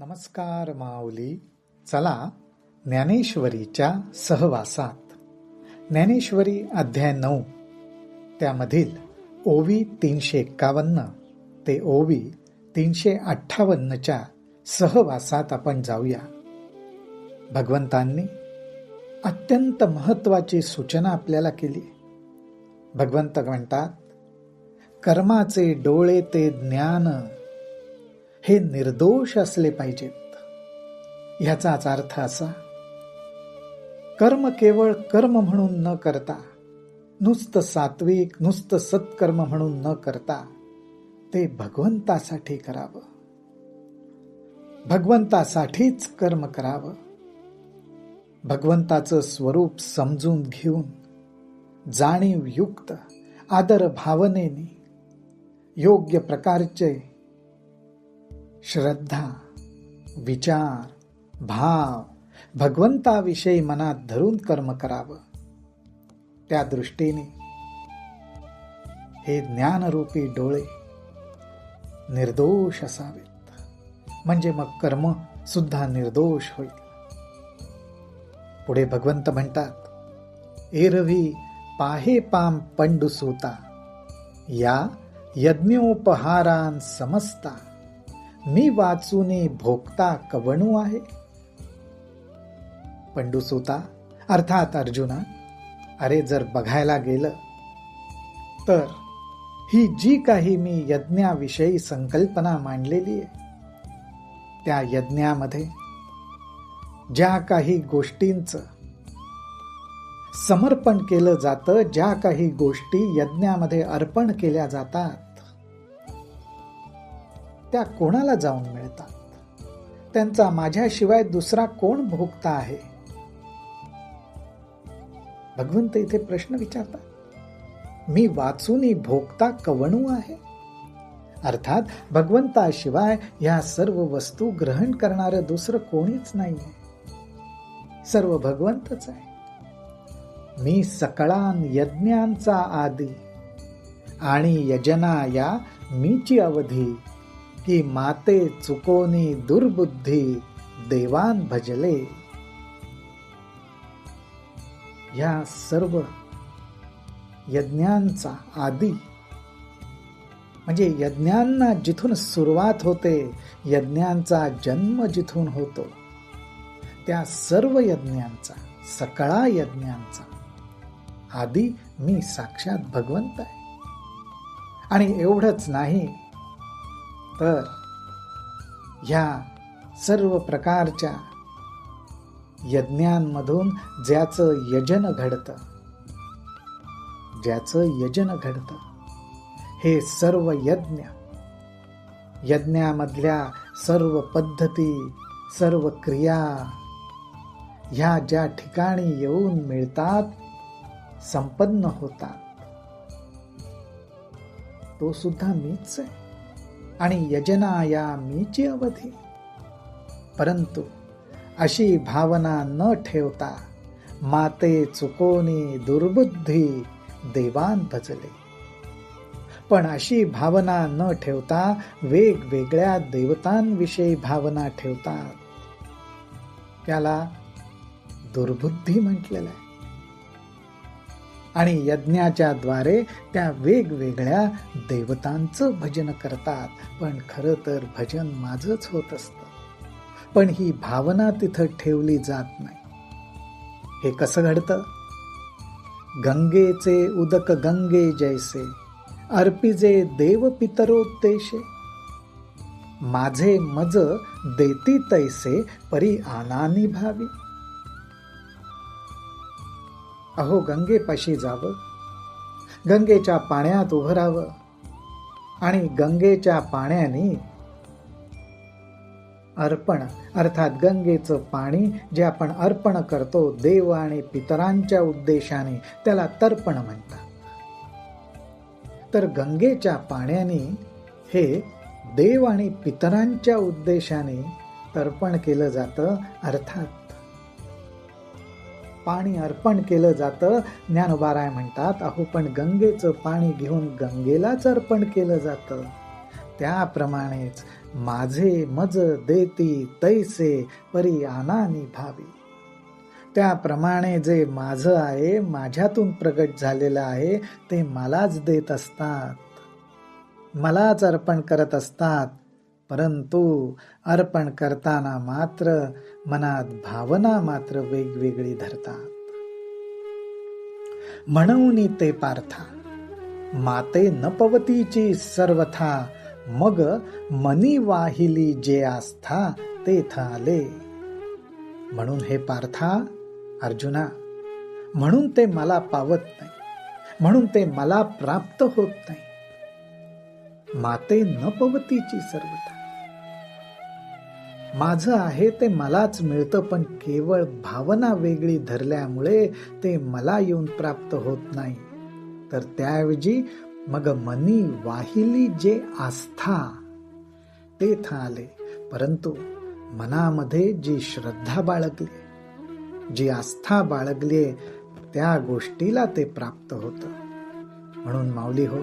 नमस्कार माऊली. चला ज्ञानेश्वरीच्या सहवासात. ज्ञानेश्वरी अध्याय 9 त्यामधील ओवी 351 ते ओवी 358च्या सहवासात आपण जाऊया. भगवंतांनी अत्यंत महत्वाची सूचना आपल्याला केली. भगवंत म्हणतात, कर्माचे डोळे ते ज्ञान हे निर्दोष असले पाहिजेत. ह्याचाच अर्थ असा, कर्म केवळ कर्म म्हणून न करता, नुसतं सात्विक नुसतं सत्कर्म म्हणून न करता, ते भगवंतासाठी करावं. भगवंतासाठीच कर्म करावं. भगवंताचं स्वरूप समजून घेऊन जाणीवयुक्त आदर भावनेने योग्य प्रकारचे श्रद्धा, विचार, भाव भगवंताविषयी मनात धरून कर्म करावं. त्या दृष्टीने हे ज्ञानरूपी डोळे निर्दोष असावेत, म्हणजे मग कर्म सुद्धा निर्दोष होईल. पुढे भगवंत म्हणतात, एरवी पाहे पाम पंडुसूता, या यज्ञोपहारान समजता, मी वाचूनी भोगता कवणू आहे. पंडुसूता अर्थात अर्जुना, अरे जर बघायला गेलं तर ही जी काही मी यज्ञाविषयी संकल्पना मांडलेली आहे, त्या यज्ञामध्ये ज्या काही गोष्टींचं समर्पण केलं जातं, ज्या काही गोष्टी यज्ञामध्ये अर्पण केल्या जातात, त्या कोणाला जाऊन मिळतात? त्यांचा माझ्याशिवाय दुसरा कोण भोगता आहे? भगवंत इथे प्रश्न विचारतात. मी वाचूनी भोगता कवणू आहे. अर्थात भगवंताशिवाय या सर्व वस्तू ग्रहण करणारं दुसरं कोणीच नाहीये. सर्व भगवंतच आहे. मी सकळान यज्ञांचा आदी आणि यजना या मीची अवधी, की माते चुकोनी दुर्बुद्धी देवान भजले. या सर्व यज्ञांचा आदी म्हणजे यज्ञांना जिथून सुरुवात होते, यज्ञांचा जन्म जिथून होतो, त्या सर्व यज्ञांचा, सकळा यज्ञांचा आदी मी साक्षात भगवंत आहे. आणि एवढंच नाही तर ह्या सर्व प्रकारच्या यज्ञांमधून ज्याचं यजन घडतं, हे सर्व यज्ञ, यज्ञामधल्या सर्व पद्धती, सर्व क्रिया ह्या ज्या ठिकाणी येऊन मिळतात, संपन्न होतात, तो सुद्धा मीच आहे. आणि यजना या मीची अवधी. परंतु अशी भावना न ठेवता माते चुकोनी दुर्बुद्धी देवान भजले. पण अशी भावना न ठेवता वेगवेगळ्या देवतांविषयी भावना ठेवतात, त्याला दुर्बुद्धी म्हटलेलं आहे. आणि यज्ञाच्या द्वारे त्या वेगवेगळ्या देवतांचं भजन करतात. पण खरं तर भजन माझंच होत असतं. पण ही भावना तिथं ठेवली जात नाही. हे कसं घडतं? गंगेचे उदक गंगे जैसे, अर्पिजे देव पितरोद्देशे, माझे मज देती तैसे परी आनानी भावी. अहो, गंगेपाशी जावं, गंगेच्या पाण्यात उभं राहावं आणि गंगेच्या पाण्याने अर्पण अर्थात गंगेचं पाणी जे आपण अर्पण करतो देव आणि पितरांच्या उद्देशाने, त्याला तर्पण म्हणतात. तर गंगेच्या पाण्याने हे देव आणि पितरांच्या उद्देशाने तर्पण केलं जातं. अर्थात पाणी अर्पण केलं जातं. ज्ञानोबाराय म्हणतात, अहो पण गंगेचं पाणी घेऊन गंगेलाच अर्पण केलं जातं. त्याप्रमाणेच माझे मज देती तैसे परी आनानी भावी. त्याप्रमाणे जे माझं आहे, माझ्यातून प्रगट झालेलं आहे, ते मलाच देत असतात, मलाच अर्पण करत असतात. परंतु अर्पण करताना मात्र मनात भावना मात्र वेगवेगळी धरतात. म्हणून ते पार्था माते न पवतीची सर्वथा, मग मनी वाहिली जे आस्था तेथ आले. म्हणून हे पार्था, अर्जुना, म्हणून ते मला पावत नाही, म्हणून ते मला प्राप्त होत नाही. माते न पवतीची सर्वथा, माझं आहे ते मलाच मिळतं, पण केवळ भावना वेगळी धरल्यामुळे ते मला येऊन प्राप्त होत नाही. तर त्याऐवजी मग मनी वाहिली जे आस्था तेथ आले. परंतु मनामध्ये जी श्रद्धा बाळगली, जी आस्था बाळगली, त्या गोष्टीला ते प्राप्त होतं. म्हणून माऊली हो,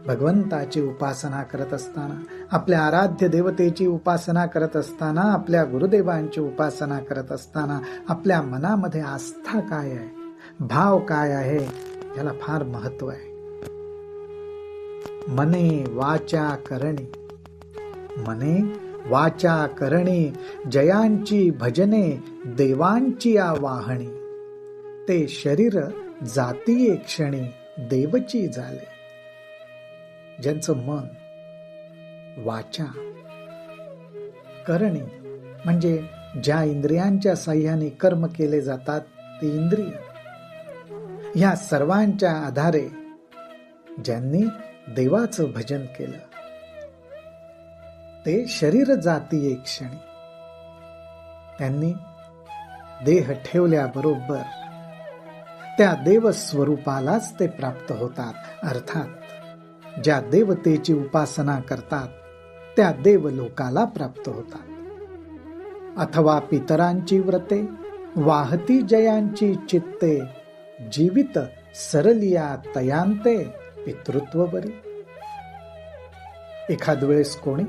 भगवंताची उपासना करत असताना, आपल्या आराध्य देवतेची उपासना करत असताना, आपल्या गुरुदेवांची उपासना करत असताना आपल्या मनामध्ये आस्था काय आहे, भाव काय आहे, याला फार महत्व आहे. मने वाचा करणी, मने वाचा करणी जयांची भजने देवांची आवाहणी. ते शरीर जातीये क्षणी देवची झाले. ज्यांचं मन, वाचा, करणी म्हणजे ज्या इंद्रियांच्या साह्याने कर्म केले जातात ती इंद्रिय, ह्या सर्वांच्या आधारे ज्यांनी देवाचं भजन केलं, ते शरीर जाती एक क्षणी, त्यांनी देह ठेवल्याबरोबर त्या देव स्वरूपालाच ते प्राप्त होतात. अर्थात ज्या देवतेची उपासना करतात त्या देवलोकाला प्राप्त होतात. अथवा पितरांची व्रते वाहती जयांची चित्ते, जीवित सरलिया तयांते पितृत्व बरी. एखाद वेळेस कोणी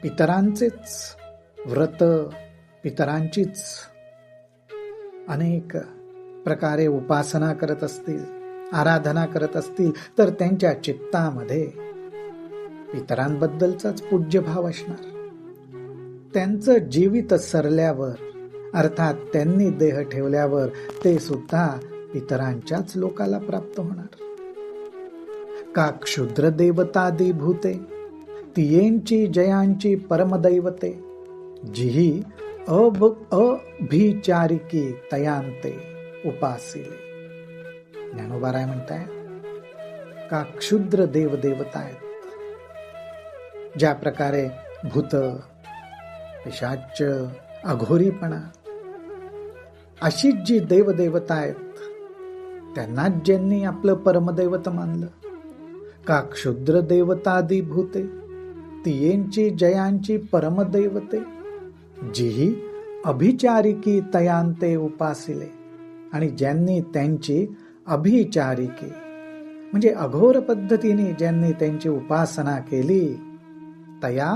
पितरांचेच व्रत, पितरांचीच अनेक प्रकारे उपासना करत असतील, आराधना करत असतील, तर त्यांच्या चित्तामध्ये पितरांबद्दलचाच पूज्य भाव असणार. त्यांचं जीवित सरल्यावर, अर्थात त्यांनी देह ठेवल्यावर, ते सुद्धा पितरांच्याच लोकाला प्राप्त होणार. का क्षुद्र देवतादी भूते, तियेंची जयांची परमदैवते, जिही अभिचारिकी तयांते उपासिले. ज्ञानोबाराय म्हणताय का क्षुद्र देवदेवता आहेत, ज्या प्रकारे भूत, पिशाच, अघोरीपणा अशी जी देवदेवता आहेत, त्यांनाच ज्यांनी आपलं परमदैवत मानलं. का क्षुद्र देवतादी भूते, तियेंची जयांची परमदैवते, जिही अभिचारिकी तयांते उपासिले. आणि ज्यांनी त्यांची अभिचारिकी म्हणजे अघोर पद्धतीने ज्यांनी त्यांची उपासना केली, तया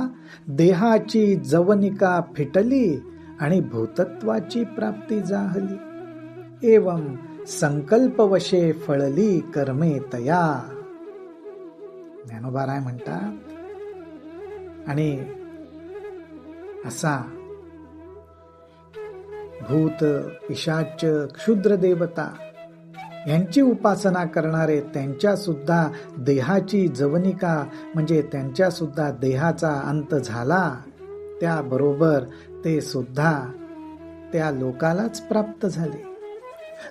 देहाची जवनिका फिटली आणि भूतत्वाची प्राप्ती जाहली. एवं संकल्पवशे फळली कर्मे तया. ज्ञानोबाराय म्हणतात, आणि असा भूत, पिशाच, क्षुद्र देवता यांची उपासना करणारे, त्यांच्या सुद्धा देहाची जवनिका म्हणजे त्यांच्या सुद्धा देहाचा अंत झाला, त्याबरोबर ते सुद्धा त्या लोकालाच प्राप्त झाले.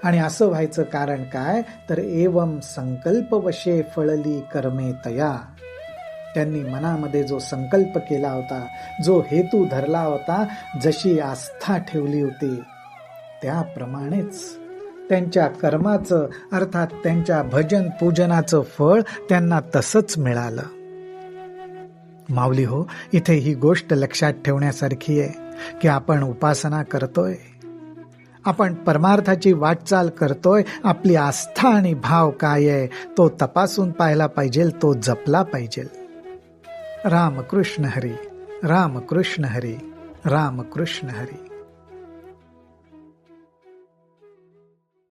आणि असं व्हायचं कारण काय, तर एवं संकल्पवशे फळली कर्मे तया. त्यांनी मनामध्ये जो संकल्प केला होता, जो हेतू धरला होता, जशी आस्था ठेवली होती, त्याप्रमाणेच त्यांच्या कर्माचं, अर्थात त्यांच्या भजन पूजनाचं फळ त्यांना तसंच मिळालं. माऊली हो, इथे ही गोष्ट लक्षात ठेवण्यासारखी आहे की आपण उपासना करतोय, आपण परमार्थाची वाटचाल करतोय, आपली आस्था आणि भाव काय आहे तो तपासून पाहायला पाहिजे, तो जपला पाहिजे. रामकृष्ण हरी, रामकृष्ण हरी, रामकृष्ण हरी.